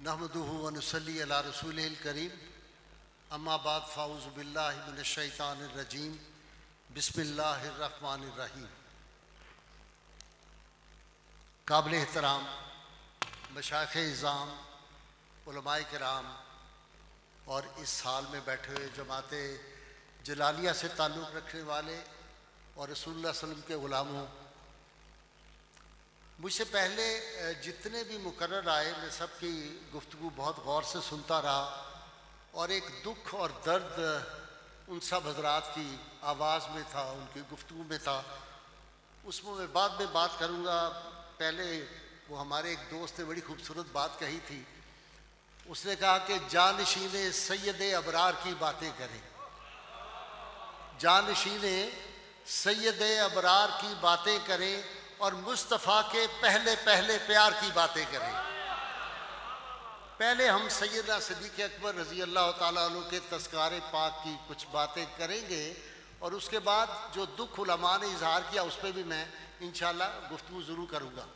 نحمدہ و نصلی علی رسولہ الکریم اما بعد فاعوذ باللہ من الشیطان الرجیم بسم اللہ الرحمن الرحیم۔ قابل احترام مشائخ اعظام، علماء کرام اور اس حال میں بیٹھے ہوئے جماعت جلالیہ سے تعلق رکھنے والے اور رسول اللہ صلی اللہ علیہ وسلم کے غلاموں، مجھ سے پہلے جتنے بھی مقرر آئے میں سب کی گفتگو بہت غور سے سنتا رہا اور ایک دکھ اور درد ان سب حضرات کی آواز میں تھا، ان کی گفتگو میں تھا۔ اس میں بعد میں بات کروں گا۔ پہلے وہ ہمارے ایک دوست نے بڑی خوبصورت بات کہی تھی، اس نے کہا کہ جانشین سید ابرار کی باتیں کریں، جانشین سید ابرار کی باتیں کریں اور مصطفیٰ کے پہلے پیار کی باتیں کریں۔ پہلے ہم سیدنا صدیق اکبر رضی اللہ تعالیٰ عنہ کے تذکار پاک کی کچھ باتیں کریں گے اور اس کے بعد جو دکھ علماء نے اظہار کیا اس پہ بھی میں انشاءاللہ گفتگو ضرور کروں گا۔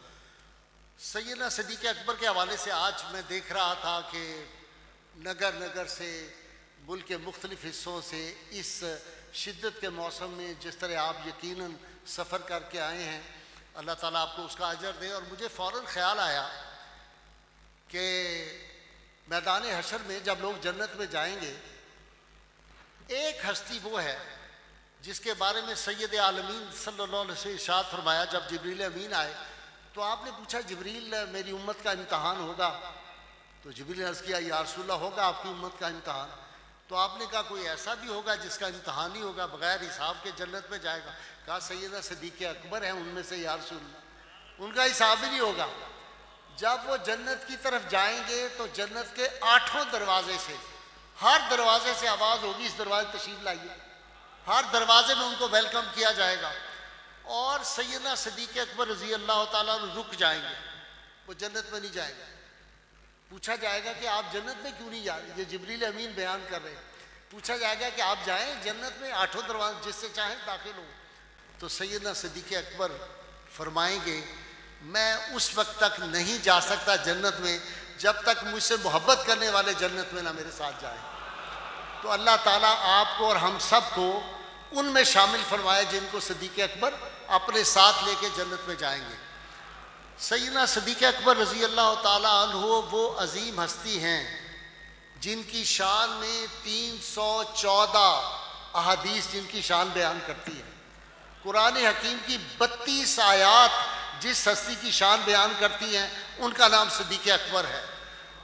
سیدنا صدیق اکبر کے حوالے سے آج میں دیکھ رہا تھا کہ نگر سے ملک کے مختلف حصوں سے اس شدت کے موسم میں جس طرح آپ یقیناً سفر کر کے آئے ہیں، اللہ تعالیٰ آپ کو اس کا اجر دے۔ اور مجھے فوراً خیال آیا کہ میدان حشر میں جب لوگ جنت میں جائیں گے، ایک ہستی وہ ہے جس کے بارے میں سید عالمین صلی اللہ علیہ وسلم ارشاد فرمایا، جب جبریل امین آئے تو آپ نے پوچھا جبریل میری امت کا امتحان ہوگا؟ تو جبریل نے عرض کیا یا رسول اللہ ہوگا آپ کی امت کا امتحان۔ تو آپ نے کہا کوئی ایسا بھی ہوگا جس کا امتحان ہی ہوگا، بغیر حساب کے جنت میں جائے گا؟ کہا سیدنا صدیق اکبر ہیں ان میں سے یا رسول اللہ، ان کا حساب ہی نہیں ہوگا۔ جب وہ جنت کی طرف جائیں گے تو جنت کے 8 دروازے سے، ہر دروازے سے آواز ہوگی اس دروازے تشریف لائیے، ہر دروازے میں ان کو ویلکم کیا جائے گا اور سیدنا صدیق اکبر رضی اللہ تعالیٰ عنہ رک جائیں گے، وہ جنت میں نہیں جائیں گے۔ پوچھا جائے گا کہ آپ جنت میں کیوں نہیں جا رہے؟ یہ جبریل امین بیان کر رہے ہیں۔ پوچھا جائے گا کہ آپ جائیں جنت میں 8 دروازے جس سے چاہیں داخل ہو، تو سیدنا صدیق اکبر فرمائیں گے میں اس وقت تک نہیں جا سکتا جنت میں جب تک مجھ سے محبت کرنے والے جنت میں نہ میرے ساتھ جائیں۔ تو اللہ تعالیٰ آپ کو اور ہم سب کو ان میں شامل فرمائے جن کو صدیق اکبر اپنے ساتھ لے کے جنت میں جائیں گے۔ سیدنا صدیق اکبر رضی اللہ تعالیٰ عنہ وہ عظیم ہستی ہیں جن کی شان میں 314 احادیث جن کی شان بیان کرتی ہے۔ قرآن حکیم کی 32 آیات جس ہستی کی شان بیان کرتی ہیں ان کا نام صدیق اکبر ہے،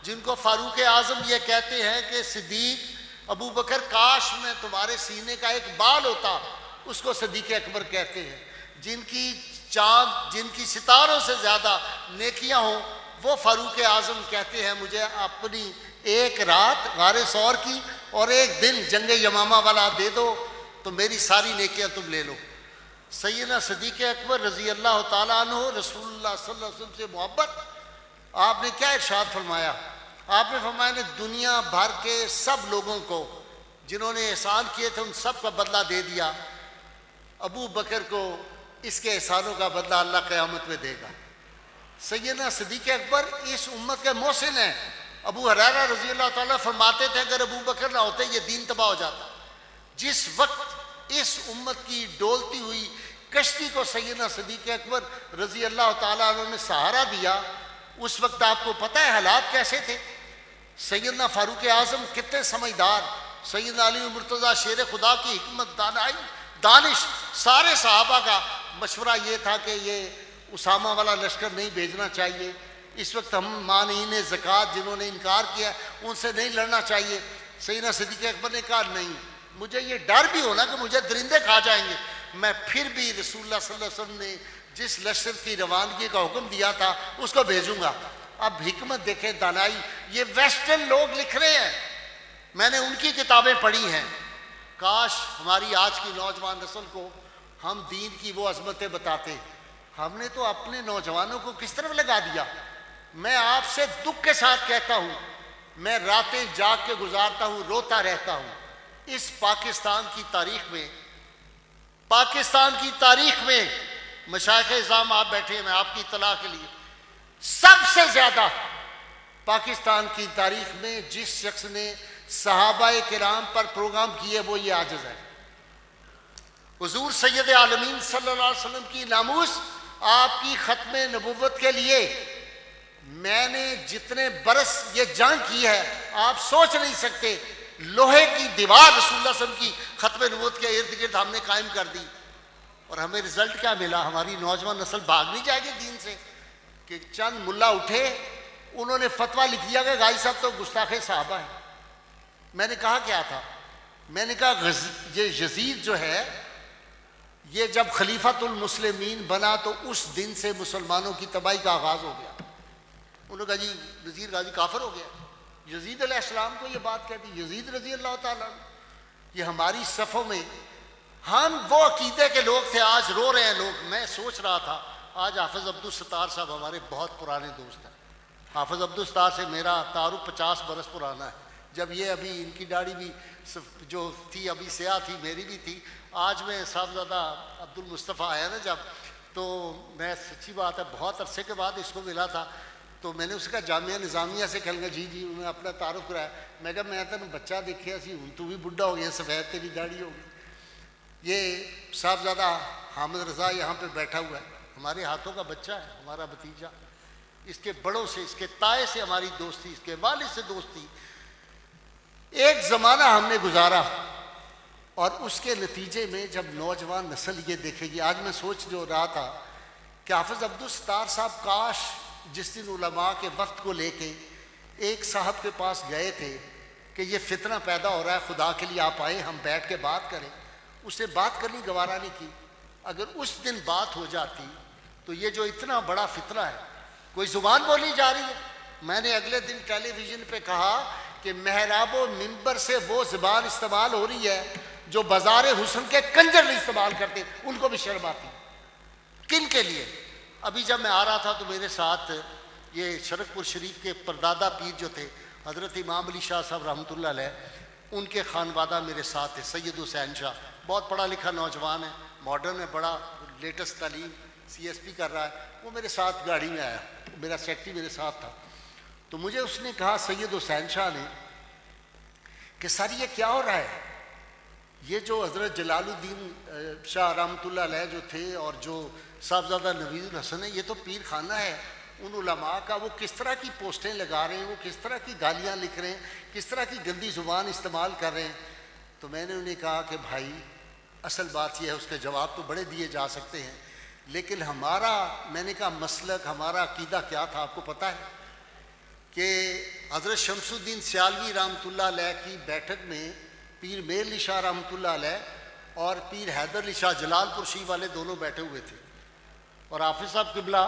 جن کو فاروق اعظم یہ کہتے ہیں کہ صدیق ابو بکر کاش میں تمہارے سینے کا ایک بال ہوتا، اس کو صدیق اکبر کہتے ہیں۔ جن کی چاند، جن کی ستاروں سے زیادہ نیکیاں ہوں، وہ فاروق اعظم کہتے ہیں مجھے اپنی ایک رات غار ثور کی اور ایک دن جنگ یمامہ والا دے دو تو میری ساری نیکیاں تم لے لو۔ سیدنا صدیق اکبر رضی اللہ تعالیٰ عنہ رسول اللہ صلی اللہ علیہ وسلم سے محبت، آپ نے کیا ارشاد فرمایا؟ آپ نے فرمایا نے دنیا بھر کے سب لوگوں کو جنہوں نے احسان کیے تھے ان سب کا بدلہ دے دیا، ابو بکر کو اس کے احسانوں کا بدلہ اللہ قیامت میں دے گا۔ سیدنا صدیق اکبر اس امت کے محسن ہیں۔ ابو ہریرہ رضی اللہ تعالیٰ فرماتے تھے اگر ابو بکر نہ ہوتے یہ دین تباہ ہو جاتا۔ جس وقت اس امت کی ڈولتی ہوئی کشتی کو سیدنا صدیق اکبر رضی اللہ تعالیٰ عنہ نے سہارا دیا، اس وقت آپ کو پتہ ہے حالات کیسے تھے؟ سیدنا فاروق اعظم کتنے سمجھدار، سیدنا علی مرتضیٰ شیر خدا کی حکمت دانش، سارے صحابہ کا مشورہ یہ تھا کہ یہ اسامہ والا لشکر نہیں بھیجنا چاہیے، اس وقت ہم مانعین زکوٰۃ جنہوں نے انکار کیا ان سے نہیں لڑنا چاہیے۔ سیدنا صدیق اکبر نے کہا نہیں، مجھے یہ ڈر بھی ہونا کہ مجھے درندے کھا جائیں گے، میں پھر بھی رسول اللہ صلی اللہ علیہ وسلم نے جس لشکر کی روانگی کا حکم دیا تھا اس کو بھیجوں گا۔ اب حکمت دیکھیں، دانائی، یہ ویسٹرن لوگ لکھ رہے ہیں، میں نے ان کی کتابیں پڑھی ہیں۔ کاش ہماری آج کی نوجوان نسل کو ہم دین کی وہ عظمتیں بتاتے، ہم نے تو اپنے نوجوانوں کو کس طرف لگا دیا۔ میں آپ سے دکھ کے ساتھ کہتا ہوں، میں راتیں جاگ کے گزارتا ہوں، روتا رہتا ہوں۔ اس پاکستان کی تاریخ میں مشائخ اعظام آپ بیٹھے ہیں، میں آپ کی اطلاع کے لیے سب سے زیادہ پاکستان کی تاریخ میں جس شخص نے صحابہ کرام پر پروگرام کیے وہ یہ عاجز ہے۔ حضور سید عالمین صلی اللہ علیہ وسلم کی ناموس، آپ کی ختم نبوت کے لیے میں نے جتنے برس یہ جنگ کی ہے آپ سوچ نہیں سکتے۔ لوہے کی دیوار رسول اللہ صلی اللہ علیہ وسلم کی ختم نبوت کے ارد گرد ہم نے قائم کر دی، اور ہمیں رزلٹ کیا ملا؟ ہماری نوجوان نسل بھاگ نہیں جائے گی دین سے کہ چند ملا اٹھے انہوں نے فتویٰ لکھ دیا کہ غازی صاحب تو گستاخ صحابہ ہیں۔ میں نے کہا کیا تھا؟ میں نے کہا یہ یزید جو ہے یہ جب خلیفۃ المسلمین بنا تو اس دن سے مسلمانوں کی تباہی کا آغاز ہو گیا۔ انہوں نے کہا جی وزیر غازی کافر ہو گیا۔ یزید علیہ السلام کو یہ بات کہتی، یزید رضی اللہ تعالیٰ عنہ۔ یہ ہماری صفوں میں ہم وہ عقیدے کے لوگ تھے، آج رو رہے ہیں لوگ۔ میں سوچ رہا تھا آج حافظ عبدالستار صاحب ہمارے بہت پرانے دوست ہیں۔ حافظ عبدالستار سے میرا تعارف 50 برس پرانا ہے، جب یہ ابھی ان کی داڑھی بھی جو تھی ابھی سیاہ تھی، میری بھی تھی۔ آج میں صاحبزادہ عبدالمصطفیٰ آیا نا جب، تو میں سچی بات ہے بہت عرصے کے بعد اس کو ملا تھا، تو میں نے اس کا جامعہ نظامیہ سے کہا جی انہوں نے اپنا تعارف کرایا۔ میں کہا میں تینوں بچہ دیکھیا سی، ہوں تو بھی بڈھا ہو گیا، سفید تیری داڑھی ہو گئی۔ یہ صاحبزادہ حامد رضا یہاں پہ بیٹھا ہوا ہے، ہمارے ہاتھوں کا بچہ ہے، ہمارا بھتیجا۔ اس کے بڑوں سے، اس کے تائے سے ہماری دوستی، اس کے والد سے دوستی۔ ایک زمانہ ہم نے گزارا، اور اس کے نتیجے میں جب نوجوان نسل یہ دیکھے گی، آج میں سوچ جو رہا تھا کہ حافظ عبدالستار صاحب کاش جس دن علماء کے وقت کو لے کے ایک صاحب کے پاس گئے تھے کہ یہ فتنہ پیدا ہو رہا ہے، خدا کے لیے آپ آئیں ہم بیٹھ کے بات کریں، اسے بات کرنی گوارا نہیں کی۔ اگر اس دن بات ہو جاتی تو یہ جو اتنا بڑا فتنہ ہے، کوئی زبان بولی جا رہی ہے۔ میں نے اگلے دن ٹیلی ویژن پہ کہا کہ محراب و منبر سے وہ زبان استعمال ہو رہی ہے جو بازار حسن کے کنجر نہیں استعمال کرتے، ان کو بھی شرم آتی۔ کن کے لیے؟ ابھی جب میں آ رہا تھا تو میرے ساتھ یہ شرک پور شریف کے پردادا پیر جو تھے حضرت امام علی شاہ صاحب رحمۃ اللہ علیہ، ان کے خانوادہ میرے ساتھ تھے۔ سید حسین شاہ بہت پڑھا لکھا نوجوان ہے، ماڈرن ہے، بڑا لیٹسٹ تعلیم، سی ایس پی کر رہا ہے۔ وہ میرے ساتھ گاڑی میں آیا، میرا سیکٹری میرے ساتھ تھا، تو مجھے اس نے کہا سید حسین شاہ نے کہ سر یہ کیا ہو رہا ہے؟ یہ جو حضرت جلال الدین شاہ رحمۃ اللہ علیہ جو تھے اور جو صاحبزادہ نوید الحسن ہے، یہ تو پیر خانہ ہے، ان علماء کا وہ کس طرح کی پوسٹیں لگا رہے ہیں، وہ کس طرح کی گالیاں لکھ رہے ہیں، کس طرح کی گندی زبان استعمال کر رہے ہیں۔ تو میں نے انہیں کہا کہ بھائی اصل بات یہ ہے، اس کے جواب تو بڑے دیے جا سکتے ہیں، لیکن ہمارا، میں نے کہا مسلک، ہمارا عقیدہ کیا تھا آپ کو پتہ ہے کہ حضرت شمس الدین سیالوی رحمۃ اللہ علیہ کی بیٹھک میں پیر میر علی شاہ رحمۃ اللہ علیہ اور پیر حیدر علی شاہ جلال پور شیخ والے دونوں بیٹھے ہوئے تھے، اور حافظ صاحب قبلہ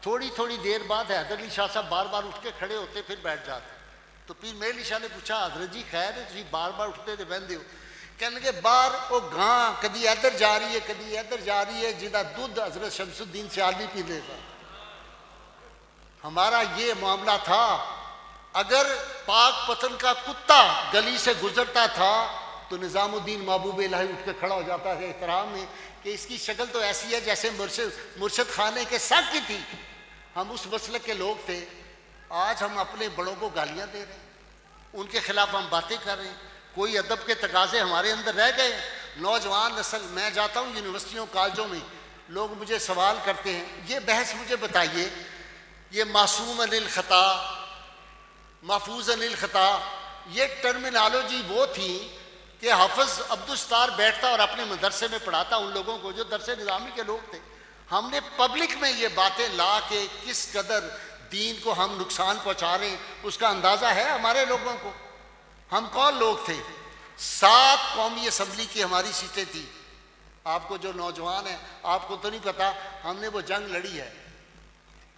تھوڑی تھوڑی دیر بعد حیدر علی شاہ صاحب بار بار اٹھ کے کھڑے ہوتے پھر بیٹھ جاتے۔ تو پیر میر علی شاہ نے پوچھا حضرت جی خیر ہے، تھی بار بار اٹھتے تھے بہن دیو؟ کہنے لگے بار وہ گاں کدی ادھر جا رہی ہے کدی ادھر جا رہی ہے، جدا دودھ حضرت شمس الدین سیالوی پی لے گا۔ ہمارا یہ معاملہ تھا، اگر پاک پتن کا کتا گلی سے گزرتا تھا تو نظام الدین محبوب الہی اٹھ کے کھڑا ہو جاتا ہے احترام میں کہ اس کی شکل تو ایسی ہے جیسے مرشد خانے کے سگ کی تھی۔ ہم اس مسلک کے لوگ تھے، آج ہم اپنے بڑوں کو گالیاں دے رہے ہیں، ان کے خلاف ہم باتیں کر رہے ہیں، کوئی ادب کے تقاضے ہمارے اندر رہ گئے۔ نوجوان نسل، میں جاتا ہوں یونیورسٹیوں کالجوں میں، لوگ مجھے سوال کرتے ہیں یہ بحث مجھے بتائیے، یہ معصوم عن الخطا، محفوظ عن الخطا، یہ ٹرمینالوجی وہ تھی کہ حافظ عبدالستار بیٹھتا اور اپنے مدرسے میں پڑھاتا ان لوگوں کو جو درس نظامی کے لوگ تھے۔ ہم نے پبلک میں یہ باتیں لا کے کس قدر دین کو ہم نقصان پہنچا رہے ہیں اس کا اندازہ ہے ہمارے لوگوں کو۔ ہم کون لوگ تھے؟ 7 قومی اسمبلی کی ہماری سیٹیں تھیں۔ آپ کو جو نوجوان ہیں آپ کو تو نہیں پتا، ہم نے وہ جنگ لڑی ہے،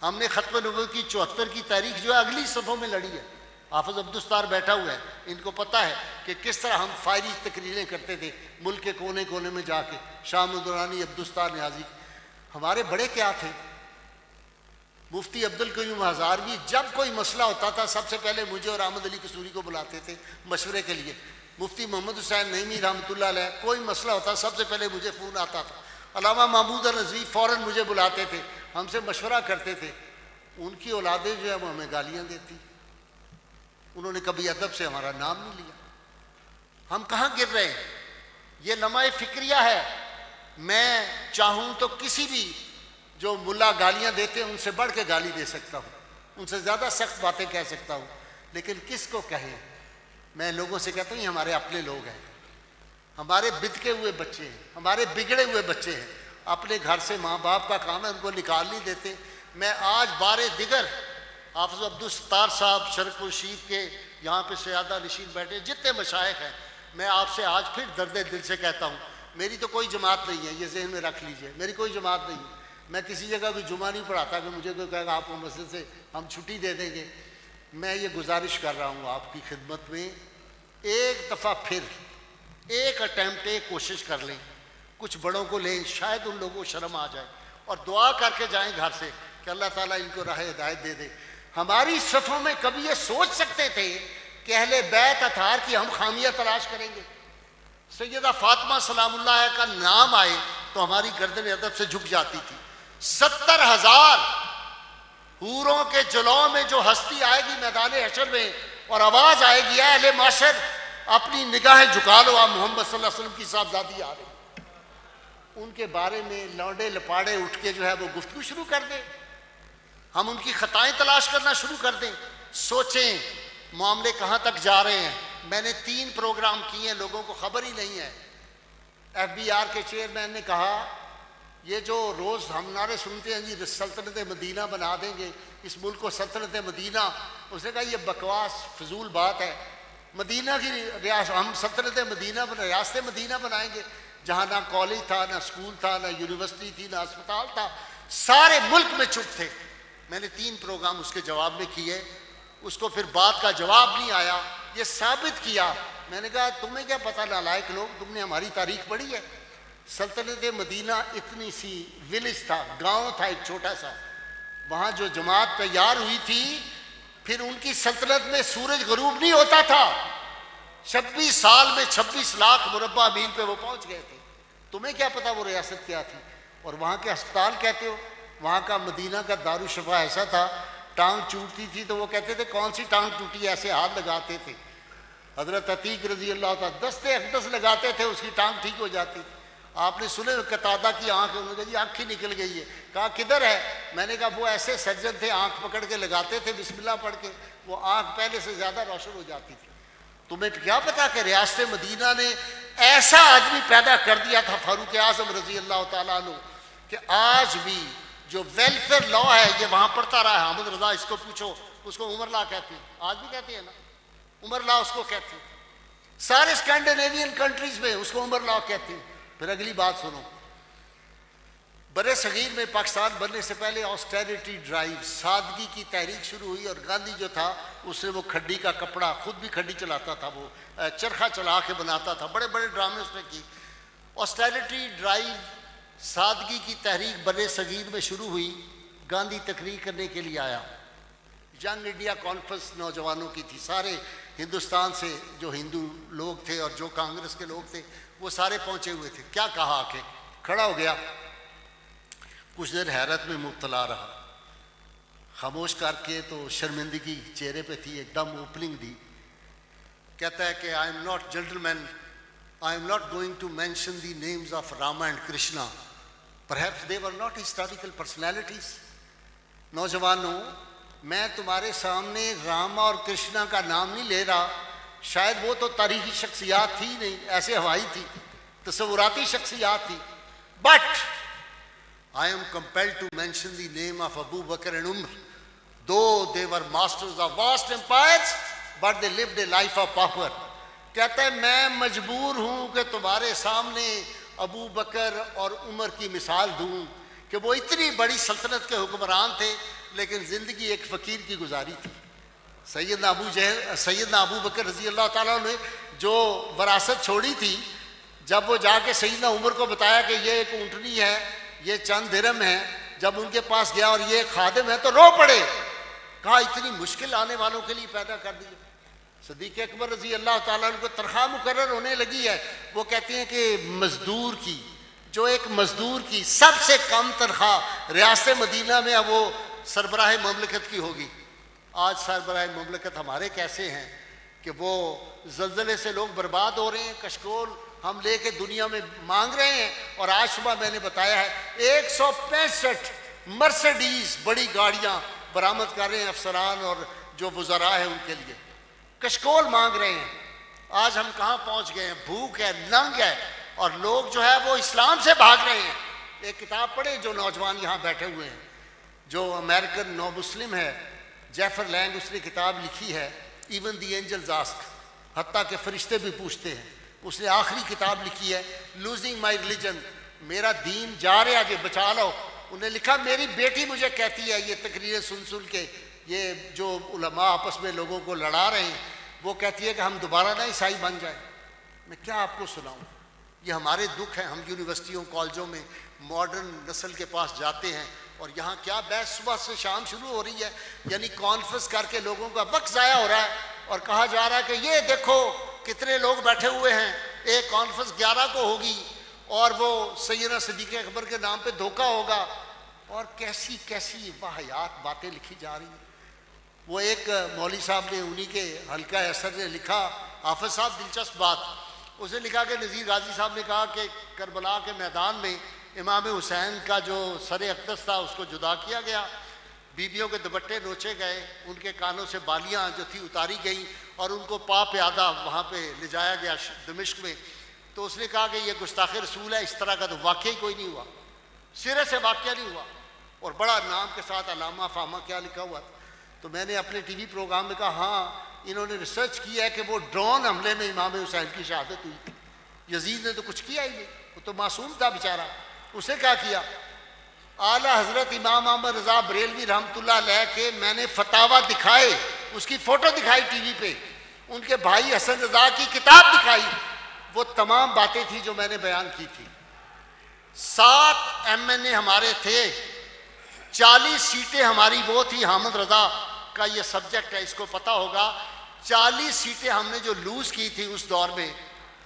ہم نے ختم نبوت کی 74 کی تاریخ جو ہے اگلی صفوں میں لڑی ہے۔ حافظ عبدالستار بیٹھا ہوا ہے، ان کو پتہ ہے کہ کس طرح ہم فائری تقریریں کرتے تھے ملک کے کونے کونے میں جا کے، شاہ مدورانی، عبدالستار نیازی۔ ہمارے بڑے کیا تھے؟ مفتی عبدالقیوم ہزاروی جب کوئی مسئلہ ہوتا تھا سب سے پہلے مجھے اور احمد علی قصوری کو بلاتے تھے مشورے کے لیے۔ مفتی محمد حسین نعیمی رحمۃ اللہ علیہ، کوئی مسئلہ ہوتا سب سے پہلے مجھے فون آتا تھا۔ علامہ محمود النظوی فوراً مجھے بلاتے تھے، ہم سے مشورہ کرتے تھے۔ ان کی اولادیں جو ہے وہ ہمیں گالیاں دیتی، انہوں نے کبھی ادب سے ہمارا نام نہیں لیا. ہم کہاں گر رہے ہیں؟ یہ لمحہ فکریہ ہے. میں چاہوں تو کسی بھی جو ملا گالیاں دیتے ہیں ان سے بڑھ کے گالی دے سکتا ہوں, ان سے زیادہ سخت باتیں کہہ سکتا ہوں, لیکن کس کو کہیں؟ میں لوگوں سے کہتا ہوں یہ ہمارے اپنے لوگ ہیں, ہمارے بدکے ہوئے بچے ہیں, ہمارے بگڑے ہوئے بچے ہیں. اپنے گھر سے ماں باپ کا کام ہے, ان کو نکال نہیں دیتے. میں آج بارے دیگر حافظ عبدالستار صاحب شرق الشیخ کے یہاں پہ سیادہ نشین بیٹھے, جتنے مشائخ ہیں, میں آپ سے آج پھر درد دل سے کہتا ہوں, میری تو کوئی جماعت نہیں ہے, یہ ذہن میں رکھ لیجئے, میری کوئی جماعت نہیں ہے. میں کسی جگہ بھی جمعہ نہیں پڑھاتا کہ مجھے کوئی کہے گا آپ کو مسجد سے ہم چھٹی دے دیں گے. میں یہ گزارش کر رہا ہوں آپ کی خدمت میں, ایک دفعہ پھر ایک اٹیمپٹ, ایک کوشش کر لیں, کچھ بڑوں کو لیں, شاید ان لوگوں کو شرم آ جائے, اور دعا کر کے جائیں گھر سے کہ اللہ تعالیٰ ان کو راہ ہدایت دے دے. ہماری صفوں میں کبھی یہ سوچ سکتے تھے کہ اہل بیت اطہار کی ہم خامیاں تلاش کریں گے؟ سیدہ فاطمہ سلام اللہ کا نام آئے تو ہماری گردن ادب سے جھک جاتی تھی. 70,000 حوروں کے جلووں میں جو ہستی آئے گی میدان حشر میں, اور آواز آئے گی اے اہل معاشر اپنی نگاہیں جھکا لو, آپ محمد صلی اللہ علیہ وسلم کی صاحبزادی آ رہی, ان کے بارے میں لونڈے لپاڑے اٹھ کے جو ہے وہ گفتگو شروع کر دیں, ہم ان کی خطائیں تلاش کرنا شروع کر دیں. سوچیں معاملے کہاں تک جا رہے ہیں. میں نے 3 پروگرام کیے ہیں, لوگوں کو خبر ہی نہیں ہے. FBR کے چیئرمین نے کہا یہ جو روز ہم نعرے سنتے ہیں جی سلطنت مدینہ بنا دیں گے اس ملک کو سلطنت مدینہ, اس نے کہا یہ بکواس فضول بات ہے. مدینہ کی ریاست, ہم سلطنت مدینہ ریاست مدینہ بنائیں گے جہاں نہ کالج تھا, نہ اسکول تھا, نہ یونیورسٹی تھی, نہ اسپتال تھا, سارے ملک میں چپ تھے. میں نے 3 پروگرام اس کے جواب میں کیے, اس کو پھر بات کا جواب نہیں آیا. یہ ثابت کیا, میں نے کہا تمہیں کیا پتہ نالائق لوگ, تم نے ہماری تاریخ پڑھی ہے؟ سلطنت مدینہ اتنی سی ولیج تھا, گاؤں تھا ایک چھوٹا سا, وہاں جو جماعت تیار ہوئی تھی پھر ان کی سلطنت میں سورج غروب نہیں ہوتا تھا. 26 سال میں 26 لاکھ مربع میل پہ وہ پہنچ گئے تھے. تمہیں کیا پتا وہ ریاست کیا تھی؟ اور وہاں کے ہسپتال کہتے ہو, وہاں کا مدینہ کا دارالشفا ایسا تھا, ٹانگ چوٹتی تھی تو وہ کہتے تھے کون سی ٹانگ ٹوٹی, ایسے ہاتھ لگاتے تھے. حضرت عتیق رضی اللہ تعالیٰ دستے اقدس لگاتے تھے, اس کی ٹانگ ٹھیک ہو جاتی تھی. آپ نے سنے قتادہ کی آنکھ, انہوں نے کہا جی آنکھ ہی نکل گئی ہے. کہا کدھر ہے؟ میں نے کہا وہ ایسے سرجن تھے, آنکھ پکڑ کے لگاتے تھے بسم اللہ پڑھ کے, وہ آنکھ پہلے سے زیادہ روشن ہو جاتی تھی. تمہیں کیا پتا کہ ریاست مدینہ نے ایسا آدمی پیدا کر دیا تھا فاروق اعظم رضی اللہ تعالیٰ عنہ, کہ آج بھی جو ویلفیئر لا ہے یہ وہاں پڑھتا رہا ہے. حامد رضا اس کو پوچھو, اس کو عمر لا کہتے ہیں, آج بھی کہتے ہیں نا, عمر لا اس کو کہتے ہیں. سارے اسکینڈینیوین کنٹریز میں اس کو عمر لا کہتے ہیں. پھر اگلی بات سنو, برے صغیر میں پاکستان بننے سے پہلے آسٹیریٹی ڈرائیو, سادگی کی تحریک شروع ہوئی, اور گاندھی جو تھا اس نے وہ کھڈی کا کپڑا, خود بھی کھڈی چلاتا تھا, وہ چرخہ چلا کے بناتا تھا, بڑے بڑے ڈرامے اس نے کی. آسٹیریٹی ڈرائیو, سادگی کی تحریک برے صغیر میں شروع ہوئی. گاندھی تقریر کرنے کے لیے آیا, ینگ انڈیا کانفرنس نوجوانوں کی تھی, سارے ہندوستان سے جو ہندو لوگ تھے اور جو کانگریس کے لوگ تھے وہ سارے پہنچے ہوئے تھے. کیا کہا آ کے, کھڑا ہو گیا, کچھ دیر حیرت میں مبتلا رہا, خاموش کر کے تو شرمندگی چہرے پہ تھی, ایک دم اوپننگ دی. کہتا ہے کہ I am not gentleman, I am not going to mention the names of Rama and Krishna, perhaps they were not historical personalities. نوجوانوں, میں تمہارے سامنے راما اور کرشنا کا نام نہیں لے رہا, شاید وہ تو تاریخی شخصیات تھی نہیں, ایسے ہوائی تھی, تصوراتی شخصیات تھی, but I am compelled to mention the name of Abu Bakr and Umar. Though they were masters of vast empires, but they lived a life of power. کہتا ہے میں مجبور ہوں کہ تمہارے سامنے ابو بکر اور عمر کی مثال دوں کہ وہ اتنی بڑی سلطنت کے حکمران تھے لیکن زندگی ایک فقیر کی گزاری تھی. سیدنا ابو بکر رضی اللہ تعالیٰ نے جو وراثت چھوڑی تھی, جب وہ جا کے سیدنا عمر کو بتایا کہ یہ ایک اونٹنی ہے, یہ چند درہم ہے, جب ان کے پاس گیا اور یہ خادم ہے تو رو پڑے. کہا اتنی مشکل آنے والوں کے لیے پیدا کر دی. صدیق اکبر رضی اللہ تعالیٰ عنہ کو تنخواہ مقرر ہونے لگی ہے, وہ کہتے ہیں کہ مزدور کی, جو ایک مزدور کی سب سے کم تنخواہ ریاست مدینہ میں اب وہ سربراہ مملکت کی ہوگی. آج سربراہ مملکت ہمارے کیسے ہیں کہ وہ زلزلے سے لوگ برباد ہو رہے ہیں، کشکول ہم لے کے دنیا میں مانگ رہے ہیں، اور آج صبح میں نے بتایا ہے 165 مرسڈیز بڑی گاڑیاں برآمد کر رہے ہیں افسران اور جو وزراء ہیں ان کے لیے، کشکول مانگ رہے ہیں۔ آج ہم کہاں پہنچ گئے ہیں؟ بھوک ہے، ننگ ہے، اور لوگ جو ہے وہ اسلام سے بھاگ رہے ہیں۔ ایک کتاب پڑھیں جو نوجوان یہاں بیٹھے ہوئے ہیں، جو امریکن نو مسلم ہے، جیفر لینگ، اس نے کتاب لکھی ہے ایون دی اینجلز آسک، حتیٰ کہ فرشتے بھی پوچھتے ہیں۔ اس نے آخری کتاب لکھی ہے لوزنگ مائی ریلیجن، میرا دین جا رہا جی بچا لو۔ انہوں نے لکھا میری بیٹی مجھے کہتی ہے، یہ تقریریں سن سن کے یہ جو علماء آپس میں لوگوں کو لڑا رہے ہیں، وہ کہتی ہے کہ ہم دوبارہ نہ عیسائی بن جائیں۔ میں کیا آپ کو سناؤں؟ یہ ہمارے دکھ ہیں۔ ہم یونیورسٹیوں کالجوں میں ماڈرن نسل کے پاس جاتے ہیں، اور یہاں کیا بحث صبح سے شام شروع ہو رہی ہے، یعنی کانفرنس کر کے لوگوں کا وقت ضائع ہو رہا ہے، اور کہا جا رہا ہے کہ یہ دیکھو کتنے لوگ بیٹھے ہوئے ہیں، ایک کانفرنس 11 کو ہوگی اور وہ سیدنا صدیق اکبر کے نام پہ دھوکہ ہوگا، اور کیسی کیسی واہیات باتیں لکھی جا رہی ہیں۔ وہ ایک مولوی صاحب نے انہی کے حلقہ اثر نے لکھا، حافظ صاحب دلچسپ بات، اس نے لکھا کہ نذیر غازی صاحب نے کہا کہ کربلا کے میدان میں امام حسین کا جو سر اقدس تھا اس کو جدا کیا گیا، بیویوں کے دوپٹے نوچے گئے، ان کے کانوں سے بالیاں جو تھی اتاری گئیں، اور ان کو پا پیادہ وہاں پہ لے جایا گیا دمشق میں۔ تو اس نے کہا کہ یہ گستاخ رسول ہے، اس طرح کا تو واقعی کوئی نہیں ہوا، سرے سے واقعہ نہیں ہوا، اور بڑا نام کے ساتھ علامہ فامہ کیا لکھا ہوا تھا۔ تو میں نے اپنے ٹی وی پروگرام میں کہا ہاں انہوں نے ریسرچ کیا ہے کہ وہ ڈرون حملے میں امام حسین کی شہادت ہوئی تھی، یزید نے تو کچھ کیا ہی نہیں، وہ تو معصوم تھا بیچارہ۔ اسے کیا کیا؟ اعلیٰ حضرت امام احمد رضا بریلوی رحمۃ اللہ علیہ کے میں نے فتاویٰ دکھائے، اس کی فوٹو دکھائی ٹی وی پہ، ان کے بھائی حسن رضا کی کتاب دکھائی، وہ تمام باتیں تھیں جو میں نے بیان کی تھی۔ 7 MNA ہمارے تھے، 40 سیٹیں ہماری وہ تھی، حامد رضا کا یہ سبجیکٹ ہے، اس کو پتہ ہوگا۔ 40 سیٹیں ہم نے جو لوز کی تھی اس دور میں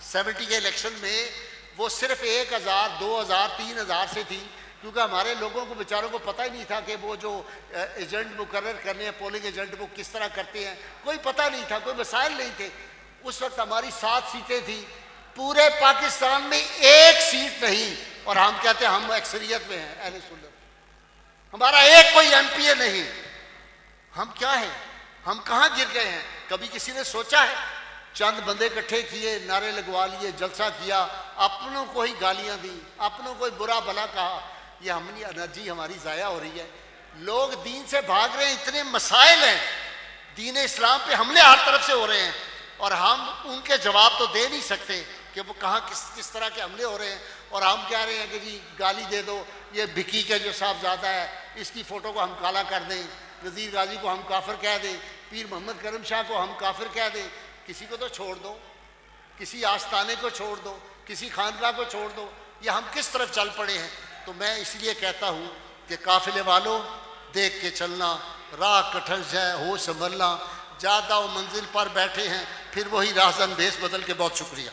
70 کے الیکشن میں، وہ صرف 1000 2000 3000 سے تھی، کیونکہ ہمارے لوگوں کو بیچاروں کو پتہ ہی نہیں تھا کہ وہ جو ایجنٹ مقرر کرنے ہیں پولنگ ایجنٹ وہ کس طرح کرتے ہیں، کوئی پتہ نہیں تھا، کوئی وسائل نہیں تھے۔ اس وقت ہماری 7 سیٹیں تھیں، پورے پاکستان میں 1 سیٹ نہیں، اور ہم کہتے ہیں ہم اکثریت میں ہیں اہل سنت، ہمارا ایک کوئی MP نہیں۔ ہم کیا ہیں؟ ہم کہاں گر گئے ہیں؟ کبھی کسی نے سوچا ہے؟ چند بندے اکٹھے کیے، نعرے لگوا لیے، جلسہ کیا، اپنوں کو ہی گالیاں دیں، اپنوں کو ہی برا بھلا کہا، یہ ہماری انرجی ہماری ضائع ہو رہی ہے۔ لوگ دین سے بھاگ رہے ہیں، اتنے مسائل ہیں، دین اسلام پہ حملے ہر طرف سے ہو رہے ہیں، اور ہم ان کے جواب تو دے نہیں سکتے کہ وہ کہاں کس طرح کے حملے ہو رہے ہیں، اور ہم کہہ رہے ہیں کہ جی گالی دے دو، یہ بھکی کا جو صاحبزادہ ہے اس کی فوٹو کو ہم کالا کر دیں، نذیر غازی کو ہم کافر کہہ دیں، پیر محمد کرم شاہ کو ہم کافر کہہ دیں۔ کسی کو تو چھوڑ دو، کسی آستانے کو چھوڑ دو، کسی خانقاہ کو چھوڑ دو، یہ ہم کس طرف چل پڑے ہیں؟ تو میں اس لیے کہتا ہوں کہ قافلے والوں دیکھ کے چلنا، راہ کٹھن جائے ہوش سنبھلنا، جادہ و منزل پر بیٹھے ہیں پھر وہی راہزن بھیس بدل کے۔ بہت شکریہ۔